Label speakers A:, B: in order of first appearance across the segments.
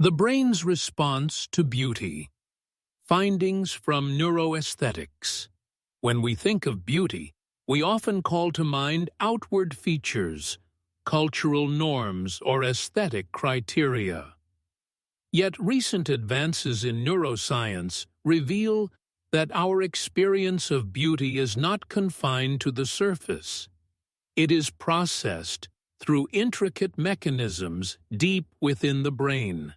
A: The brain's response to beauty. Findings from neuroaesthetics. When we think of beauty, we often call to mind outward features, cultural norms, or aesthetic criteria. Yet recent advances in neuroscience reveal that our experience of beauty is not confined to the surface. It is processed through intricate mechanisms deep within the brain.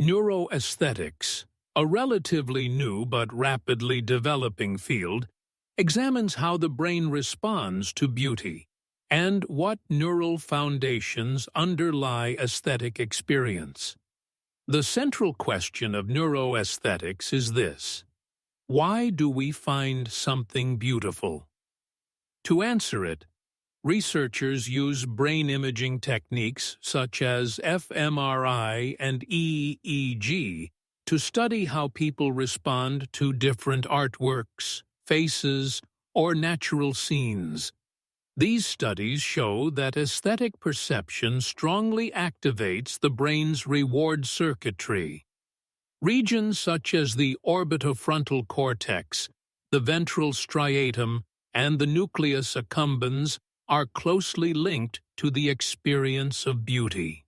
A: Neuroaesthetics, a relatively new but rapidly developing field, examines how the brain responds to beauty and what neural foundations underlie aesthetic experience. The central question of neuroaesthetics is this: why do we find something beautiful? To answer it, researchers use brain imaging techniques such as fMRI and EEG to study how people respond to different artworks, faces, or natural scenes. These studies show that aesthetic perception strongly activates the brain's reward circuitry. Regions such as the orbitofrontal cortex, the ventral striatum, and the nucleus accumbens are closely linked to the experience of beauty.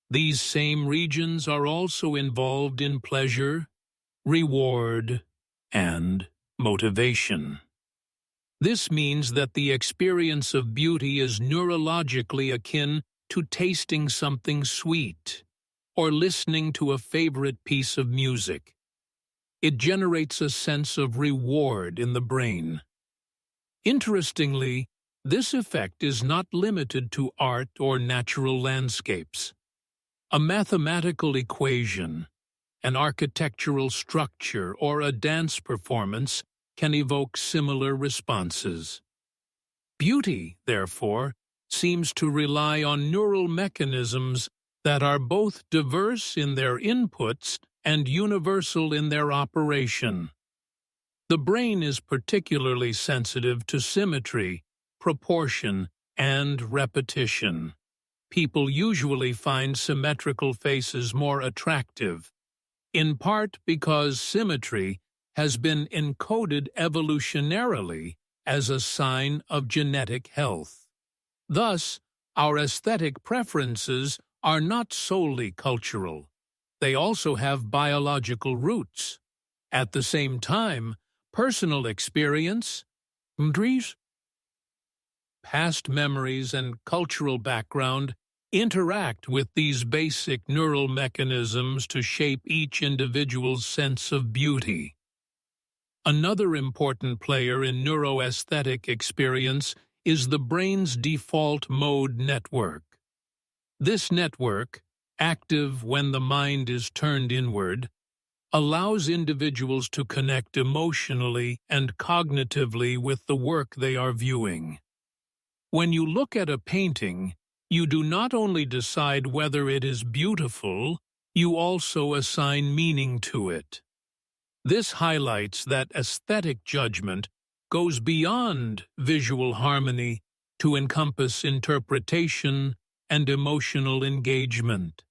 A: These same regions are also involved in pleasure, reward, and motivation. This means that the experience of beauty is neurologically akin to tasting something sweet or listening to a favorite piece of music. It generates a sense of reward in the brain. Interestingly, this effect is not limited to art or natural landscapes. A mathematical equation, an architectural structure, or a dance performance can evoke similar responses. Beauty, therefore, seems to rely on neural mechanisms that are both diverse in their inputs and universal in their operation. The brain is particularly sensitive to symmetry, proportion, and repetition. People usually find symmetrical faces more attractive, in part because symmetry has been encoded evolutionarily as a sign of genetic health. Thus, our aesthetic preferences are not solely cultural. They also have biological roots. At the same time, personal experience, past memories, and cultural background interact with these basic neural mechanisms to shape each individual's sense of beauty. Another important player in neuroaesthetic experience is the brain's default mode network. This network, active when the mind is turned inward, allows individuals to connect emotionally and cognitively with the work they are viewing. When you look at a painting, you do not only decide whether it is beautiful, you also assign meaning to it. This highlights that aesthetic judgment goes beyond visual harmony to encompass interpretation and emotional engagement.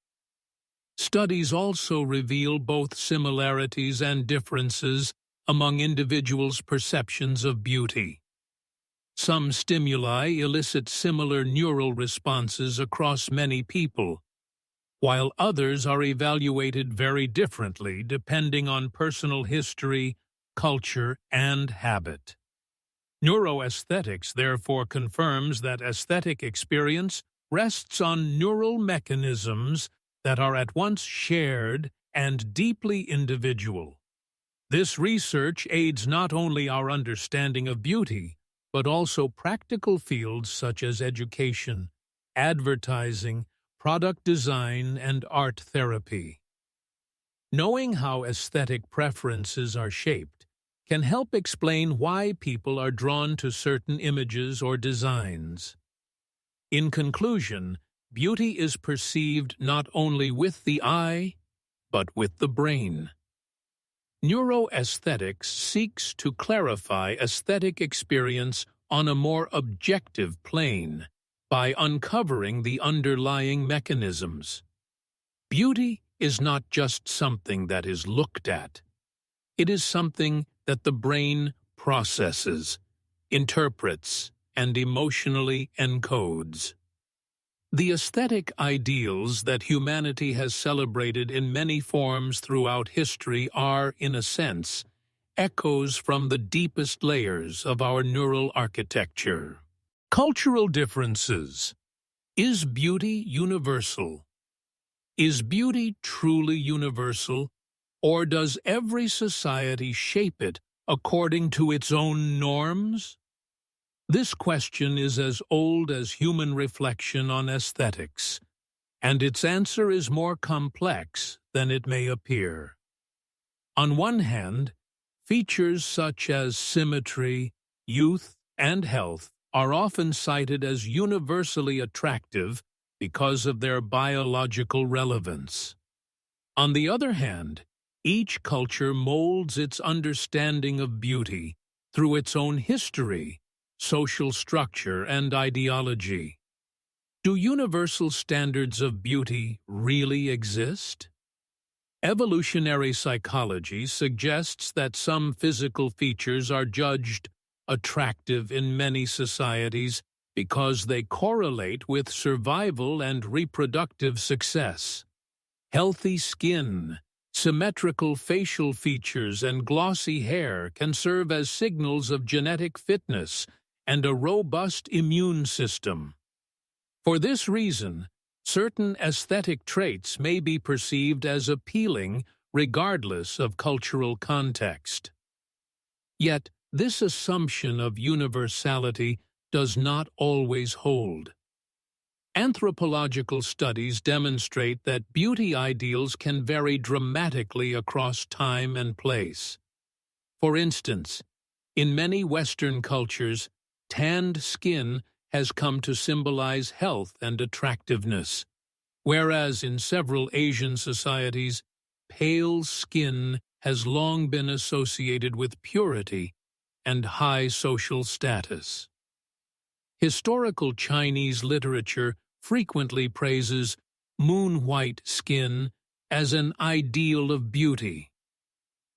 A: Studies also reveal both similarities and differences among individuals' perceptions of beauty. Some stimuli elicit similar neural responses across many people, while others are evaluated very differently depending on personal history, culture, and habit. Neuroaesthetics therefore confirms that aesthetic experience rests on neural mechanisms that are at once shared and deeply individual. This research aids not only our understanding of beauty, but also practical fields such as education, advertising, product design, and art therapy. Knowing how aesthetic preferences are shaped can help explain why people are drawn to certain images or designs. In conclusion, beauty is perceived not only with the eye, but with the brain. Neuroaesthetics seeks to clarify aesthetic experience on a more objective plane by uncovering the underlying mechanisms. Beauty is not just something that is looked at. It is something that the brain processes, interprets, and emotionally encodes. The aesthetic ideals that humanity has celebrated in many forms throughout history are, in a sense, echoes from the deepest layers of our neural architecture. Cultural differences. Is beauty universal? Is beauty truly universal, or does every society shape it according to its own norms? This question is as old as human reflection on aesthetics, and its answer is more complex than it may appear. On one hand, features such as symmetry, youth, and health are often cited as universally attractive because of their biological relevance. On the other hand, each culture molds its understanding of beauty through its own history, social structure, and ideology. Do universal standards of beauty really exist? Evolutionary psychology suggests that some physical features are judged attractive in many societies because they correlate with survival and reproductive success. Healthy skin, symmetrical facial features, and glossy hair can serve as signals of genetic fitness and a robust immune system. For this reason, certain aesthetic traits may be perceived as appealing regardless of cultural context. Yet, this assumption of universality does not always hold. Anthropological studies demonstrate that beauty ideals can vary dramatically across time and place. For instance, in many Western cultures, tanned skin has come to symbolize health and attractiveness, whereas in several Asian societies, pale skin has long been associated with purity and high social status. Historical Chinese literature frequently praises moon-white skin as an ideal of beauty.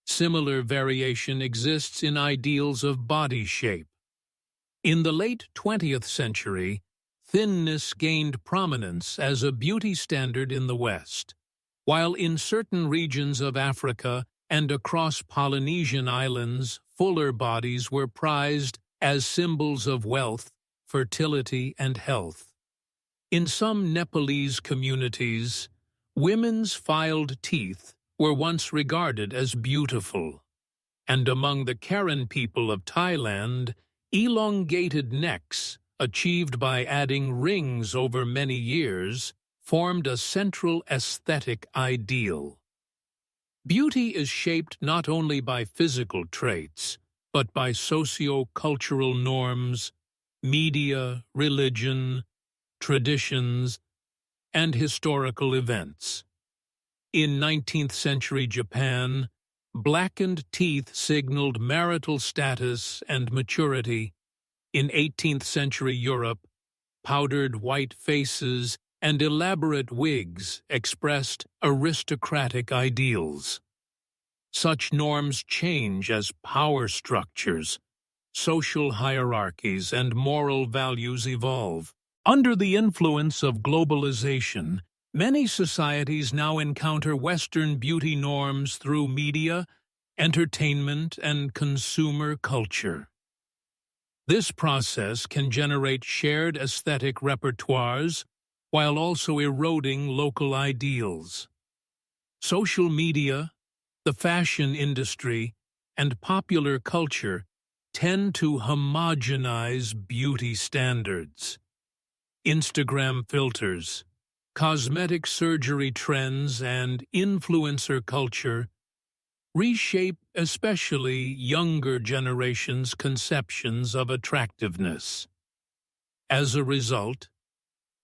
A: Similar variation exists in ideals of body shape. In the late 20th century, thinness gained prominence as a beauty standard in the West, while in certain regions of Africa and across Polynesian islands, fuller bodies were prized as symbols of wealth, fertility, and health. In some Nepalese communities, women's filed teeth were once regarded as beautiful, and among the Karen people of Thailand, elongated necks, achieved by adding rings over many years, formed a central aesthetic ideal. Beauty is shaped not only by physical traits, but by socio-cultural norms, media, religion, traditions, and historical events. In 19th century Japan, blackened teeth signaled marital status and maturity. In 18th century Europe, powdered white faces and elaborate wigs expressed aristocratic ideals. Such norms change as power structures, social hierarchies, and moral values evolve. Under the influence of globalization, many societies now encounter Western beauty norms through media, entertainment, and consumer culture. This process can generate shared aesthetic repertoires while also eroding local ideals. Social media, the fashion industry, and popular culture tend to homogenize beauty standards. Instagram filters, cosmetic surgery trends, and influencer culture reshape especially younger generations' conceptions of attractiveness. As a result,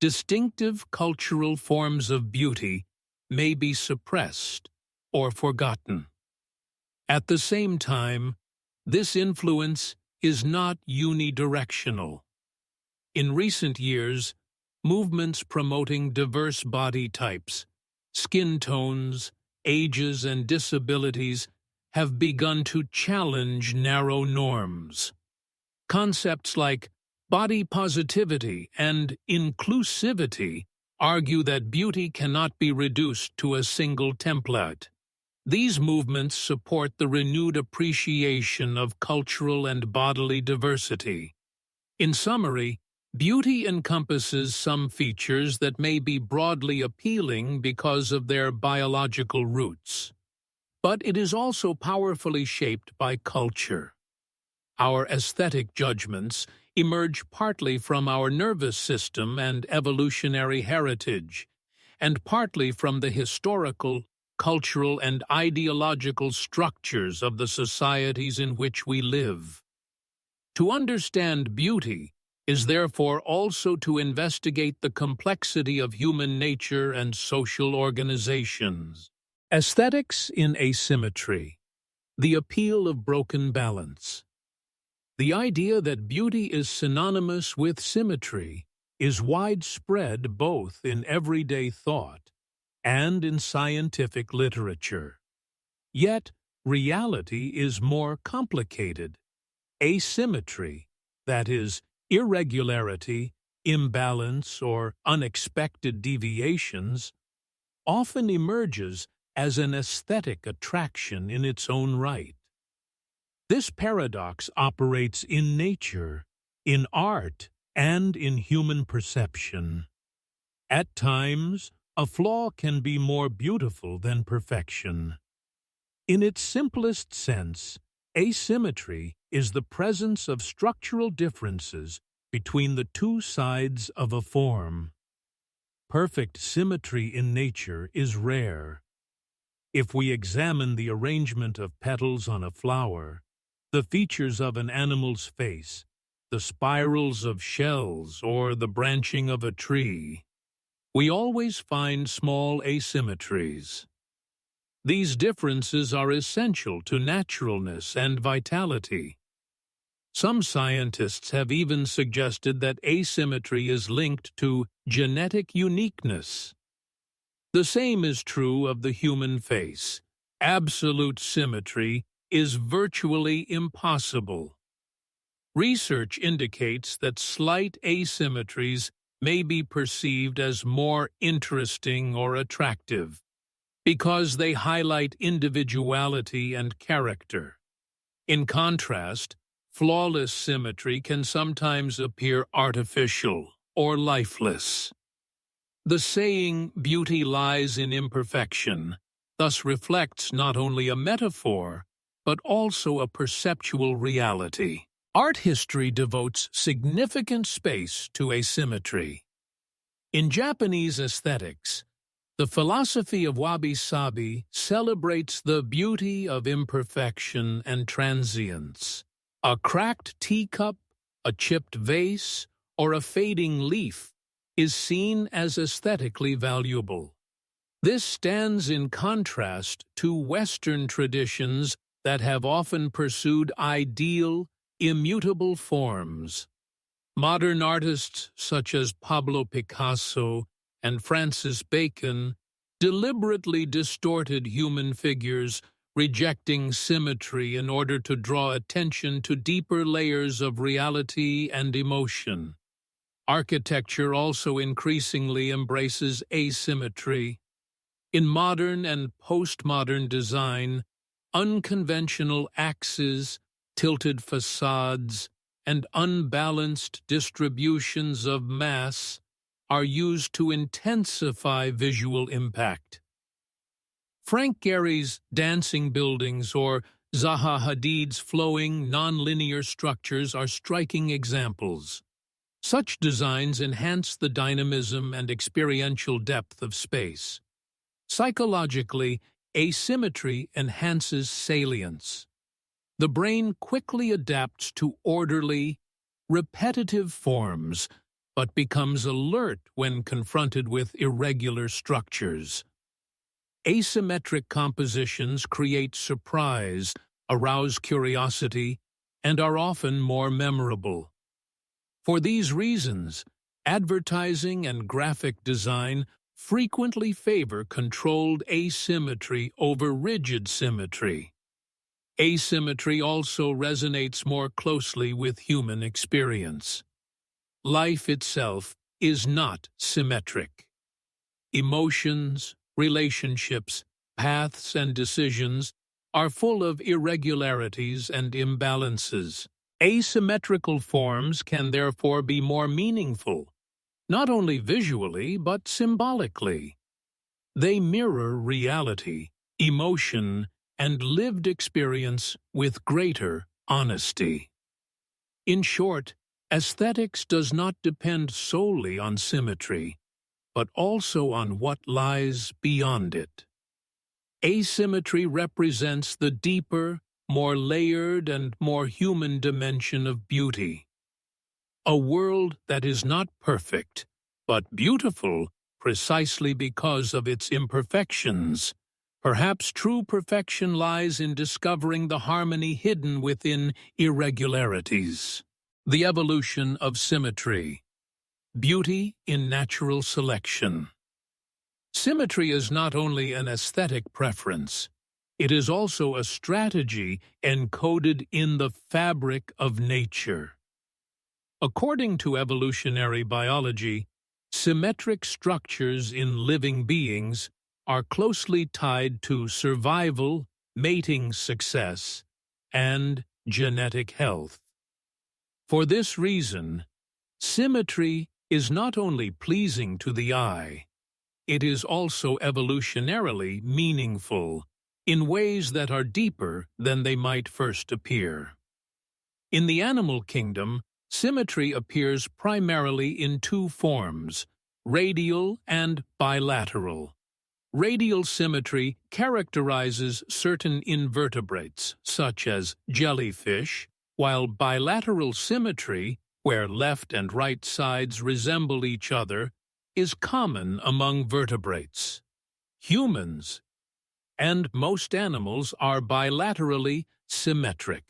A: distinctive cultural forms of beauty may be suppressed or forgotten. At the same time, this influence is not unidirectional. In recent years, movements promoting diverse body types, skin tones, ages, and disabilities have begun to challenge narrow norms. Concepts like body positivity and inclusivity argue that beauty cannot be reduced to a single template. These movements support the renewed appreciation of cultural and bodily diversity. In summary, beauty encompasses some features that may be broadly appealing because of their biological roots. But it is also powerfully shaped by culture. Our aesthetic judgments emerge partly from our nervous system and evolutionary heritage, and partly from the historical, cultural, and ideological structures of the societies in which we live. To understand beauty is therefore also to investigate the complexity of human nature and social organizations. Aesthetics in asymmetry. The appeal of broken balance. The idea that beauty is synonymous with symmetry is widespread both in everyday thought and in scientific literature. Yet, reality is more complicated. Asymmetry, that is, irregularity, imbalance, or unexpected deviations, often emerges as an aesthetic attraction in its own right. This paradox operates in nature, in art, and in human perception. At times, a flaw can be more beautiful than perfection. In its simplest sense, asymmetry is the presence of structural differences between the two sides of a form. Perfect symmetry in nature is rare. If we examine the arrangement of petals on a flower, the features of an animal's face, the spirals of shells, or the branching of a tree, we always find small asymmetries. These differences are essential to naturalness and vitality. Some scientists have even suggested that asymmetry is linked to genetic uniqueness. The same is true of the human face. Absolute symmetry is virtually impossible. Research indicates that slight asymmetries may be perceived as more interesting or attractive because they highlight individuality and character. In contrast, flawless symmetry can sometimes appear artificial or lifeless. The saying, "Beauty lies in imperfection," thus reflects not only a metaphor, but also a perceptual reality. Art history devotes significant space to asymmetry. In Japanese aesthetics, the philosophy of wabi-sabi celebrates the beauty of imperfection and transience. A cracked teacup, a chipped vase, or a fading leaf is seen as aesthetically valuable. This stands in contrast to Western traditions that have often pursued ideal, immutable forms. Modern artists such as Pablo Picasso and Francis Bacon deliberately distorted human figures, rejecting symmetry in order to draw attention to deeper layers of reality and emotion. Architecture also increasingly embraces asymmetry. In modern and postmodern design, unconventional axes, tilted facades, and unbalanced distributions of mass are used to intensify visual impact. Frank Gehry's dancing buildings or Zaha Hadid's flowing, non-linear structures are striking examples. Such designs enhance the dynamism and experiential depth of space. Psychologically, asymmetry enhances salience. The brain quickly adapts to orderly, repetitive forms, but becomes alert when confronted with irregular structures. Asymmetric compositions create surprise, arouse curiosity, and are often more memorable. For these reasons, advertising and graphic design frequently favor controlled asymmetry over rigid symmetry. Asymmetry also resonates more closely with human experience. Life itself is not symmetric. Emotions, relationships, paths, and decisions are full of irregularities and imbalances. Asymmetrical forms can therefore be more meaningful, not only visually but symbolically. They mirror reality, emotion, and lived experience with greater honesty. In short, aesthetics does not depend solely on symmetry, but also on what lies beyond it. Asymmetry represents the deeper, more layered and more human dimension of beauty. A world that is not perfect, but beautiful precisely because of its imperfections. Perhaps true perfection lies in discovering the harmony hidden within irregularities. The evolution of symmetry. Beauty in natural selection. Symmetry is not only an aesthetic preference, it is also a strategy encoded in the fabric of nature. According to evolutionary biology, symmetric structures in living beings are closely tied to survival, mating success, and genetic health. For this reason, symmetry is not only pleasing to the eye, it is also evolutionarily meaningful in ways that are deeper than they might first appear. In the animal kingdom, symmetry appears primarily in two forms, radial and bilateral. Radial symmetry characterizes certain invertebrates, such as jellyfish, while bilateral symmetry, where left and right sides resemble each other, is common among vertebrates. Humans and most animals are bilaterally symmetric.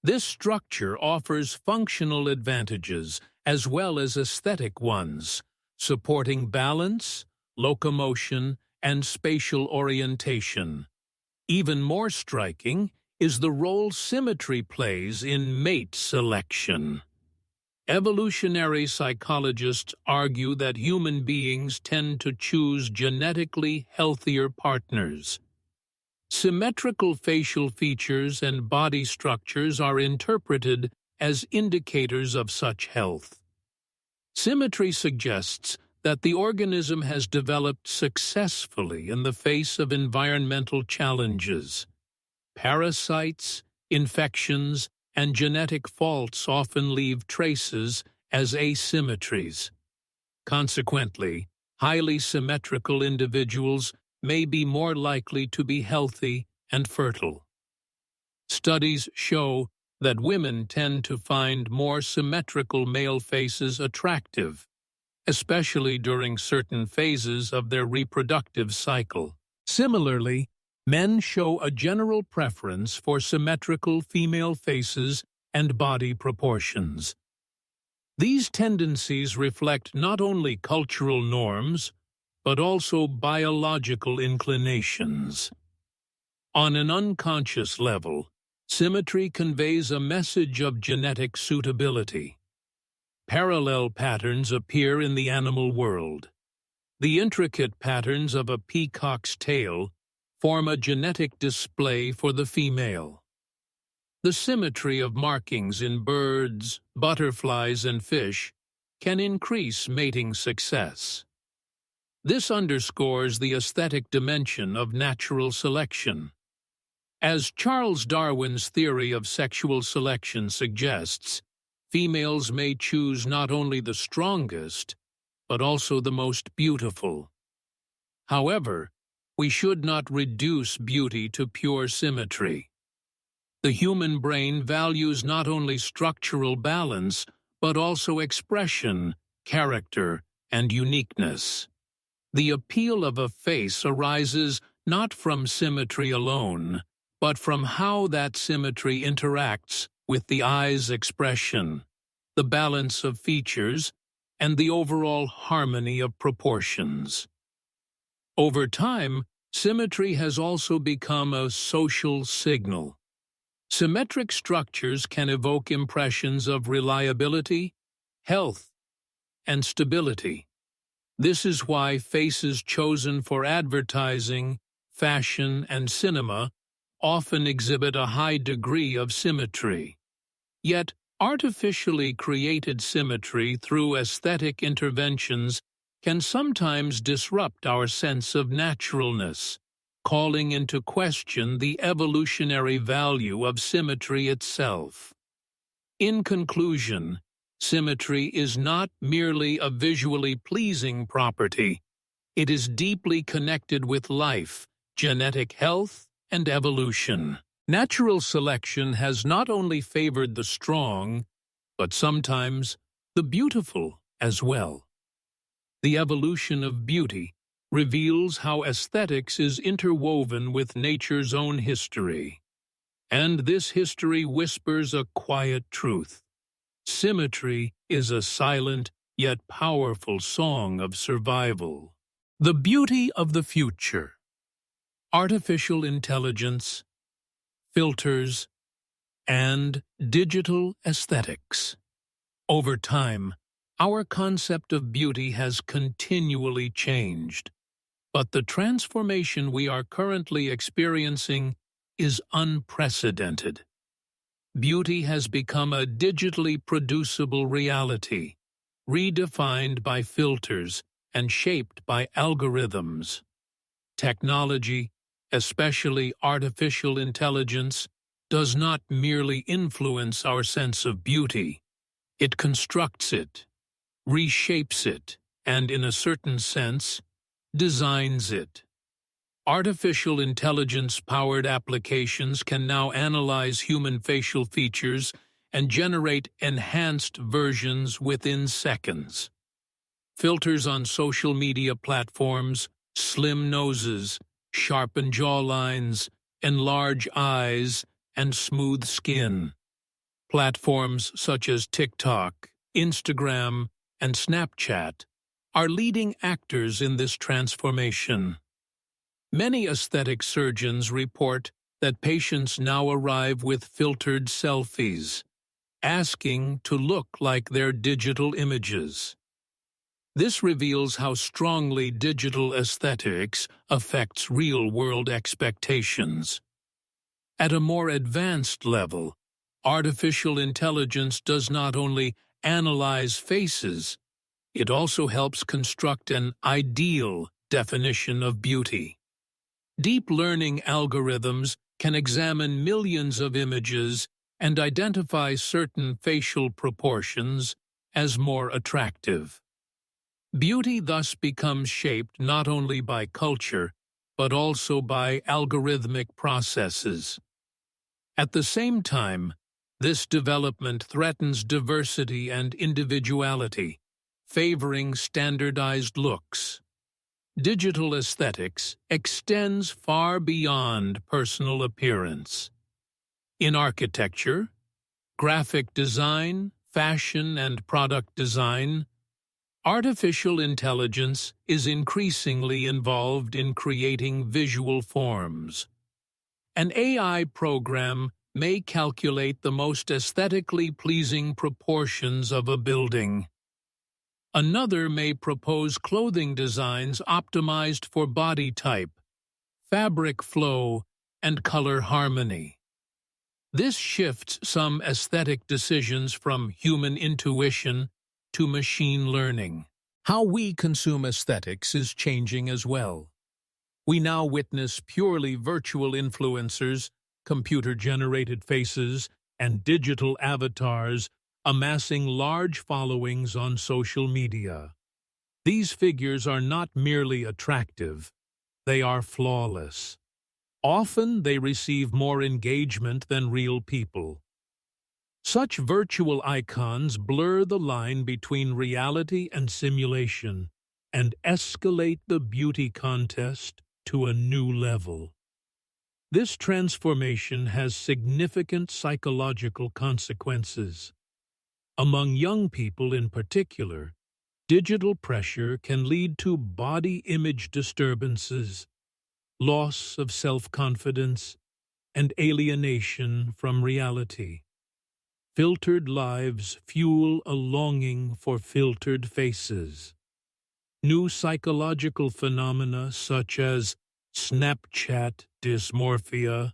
A: This structure offers functional advantages as well as aesthetic ones, supporting balance, locomotion, and spatial orientation. Even more striking is the role symmetry plays in mate selection. Evolutionary psychologists argue that human beings tend to choose genetically healthier partners. Symmetrical facial features and body structures are interpreted as indicators of such health. Symmetry suggests that the organism has developed successfully in the face of environmental challenges. Parasites, infections, and genetic faults often leave traces as asymmetries. Consequently, highly symmetrical individuals may be more likely to be healthy and fertile. Studies show that women tend to find more symmetrical male faces attractive, especially during certain phases of their reproductive cycle. Similarly, men show a general preference for symmetrical female faces and body proportions. These tendencies reflect not only cultural norms, but also biological inclinations. On an unconscious level, symmetry conveys a message of genetic suitability. Parallel patterns appear in the animal world. The intricate patterns of a peacock's tail form a genetic display for the female. The symmetry of markings in birds, butterflies, and fish can increase mating success. This underscores the aesthetic dimension of natural selection. As Charles Darwin's theory of sexual selection suggests, females may choose not only the strongest, but also the most beautiful. However, we should not reduce beauty to pure symmetry. The human brain values not only structural balance, but also expression, character, and uniqueness. The appeal of a face arises not from symmetry alone, but from how that symmetry interacts with the eye's expression, the balance of features, and the overall harmony of proportions. Over time, symmetry has also become a social signal. Symmetric structures can evoke impressions of reliability, health, and stability. This is why faces chosen for advertising, fashion, and cinema often exhibit a high degree of symmetry. Yet, artificially created symmetry through aesthetic interventions can sometimes disrupt our sense of naturalness, calling into question the evolutionary value of symmetry itself. In conclusion, symmetry is not merely a visually pleasing property. It is deeply connected with life, genetic health, and evolution. Natural selection has not only favored the strong, but sometimes the beautiful as well. The evolution of beauty reveals how aesthetics is interwoven with nature's own history. And this history whispers a quiet truth. Symmetry is a silent yet powerful song of survival. The beauty of the future. Artificial intelligence, filters, and digital aesthetics. Over time, our concept of beauty has continually changed, but the transformation we are currently experiencing is unprecedented. Beauty has become a digitally producible reality, redefined by filters and shaped by algorithms. Technology, especially artificial intelligence, does not merely influence our sense of beauty. It constructs it, reshapes it, and in a certain sense, designs it. Artificial intelligence-powered applications can now analyze human facial features and generate enhanced versions within seconds. Filters on social media platforms, slim noses, sharpened jawlines, enlarged eyes, and smooth skin. Platforms such as TikTok, Instagram, and Snapchat are leading actors in this transformation. Many aesthetic surgeons report that patients now arrive with filtered selfies, asking to look like their digital images. This reveals how strongly digital aesthetics affects real-world expectations. At a more advanced level, artificial intelligence does not only analyze faces, it also helps construct an ideal definition of beauty. Deep learning algorithms can examine millions of images and identify certain facial proportions as more attractive. Beauty thus becomes shaped not only by culture, but also by algorithmic processes. At the same time, this development threatens diversity and individuality, favoring standardized looks. Digital aesthetics extends far beyond personal appearance. In architecture, graphic design, fashion, and product design, artificial intelligence is increasingly involved in creating visual forms. An AI program may calculate the most aesthetically pleasing proportions of a building. Another may propose clothing designs optimized for body type, fabric flow, and color harmony. This shifts some aesthetic decisions from human intuition to machine learning. How we consume aesthetics is changing as well. We now witness purely virtual influencers, computer-generated faces, and digital avatars amassing large followings on social media. These figures are not merely attractive, they are flawless. Often they receive more engagement than real people. Such virtual icons blur the line between reality and simulation and escalate the beauty contest to a new level. This transformation has significant psychological consequences. Among young people in particular, Digital pressure can lead to body image disturbances, loss of self-confidence, and alienation from reality. Filtered lives fuel a longing for filtered faces. New psychological phenomena such as Snapchat dysmorphia,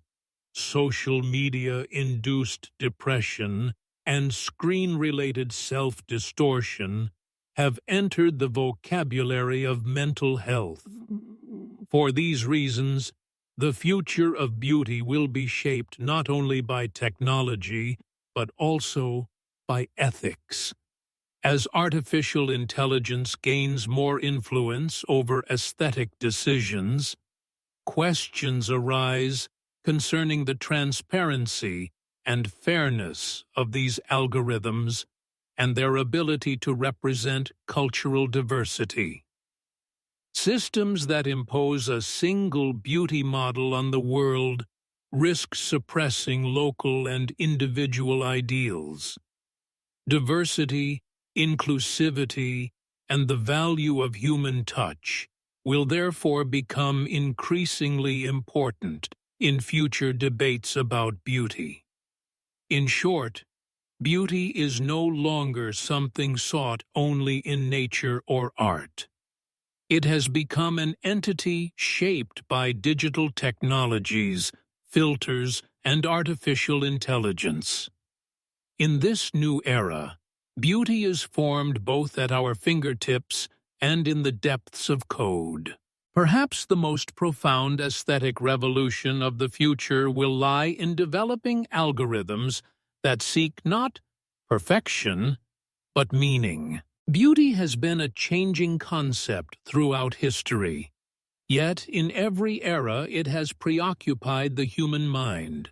A: social media-induced depression, and screen-related self-distortion have entered the vocabulary of mental health. For these reasons, the future of beauty will be shaped not only by technology, but also by ethics. As artificial intelligence gains more influence over aesthetic decisions, questions arise concerning the transparency and fairness of these algorithms and their ability to represent cultural diversity. Systems that impose a single beauty model on the world risk suppressing local and individual ideals. Diversity, inclusivity, and the value of human touch will therefore become increasingly important in future debates about beauty. In short, beauty is no longer something sought only in nature or art. It has become an entity shaped by digital technologies, filters, and artificial intelligence. In this new era, beauty is formed both at our fingertips and in the depths of code. Perhaps the most profound aesthetic revolution of the future will lie in developing algorithms that seek not perfection, but meaning. Beauty has been a changing concept throughout history, yet in every era it has preoccupied the human mind.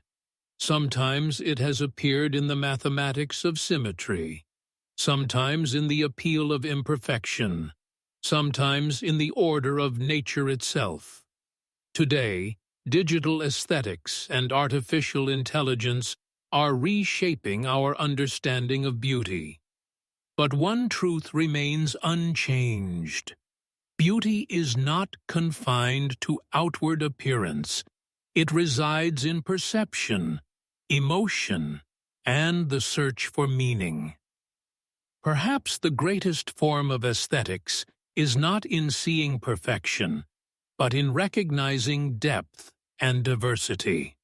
A: Sometimes it has appeared in the mathematics of symmetry, sometimes in the appeal of imperfection, sometimes in the order of nature itself. Today, digital aesthetics and artificial intelligence are reshaping our understanding of beauty. But one truth remains unchanged. Beauty is not confined to outward appearance. It resides in perception, emotion, and the search for meaning. Perhaps the greatest form of aesthetics is not in seeing perfection, but in recognizing depth and diversity.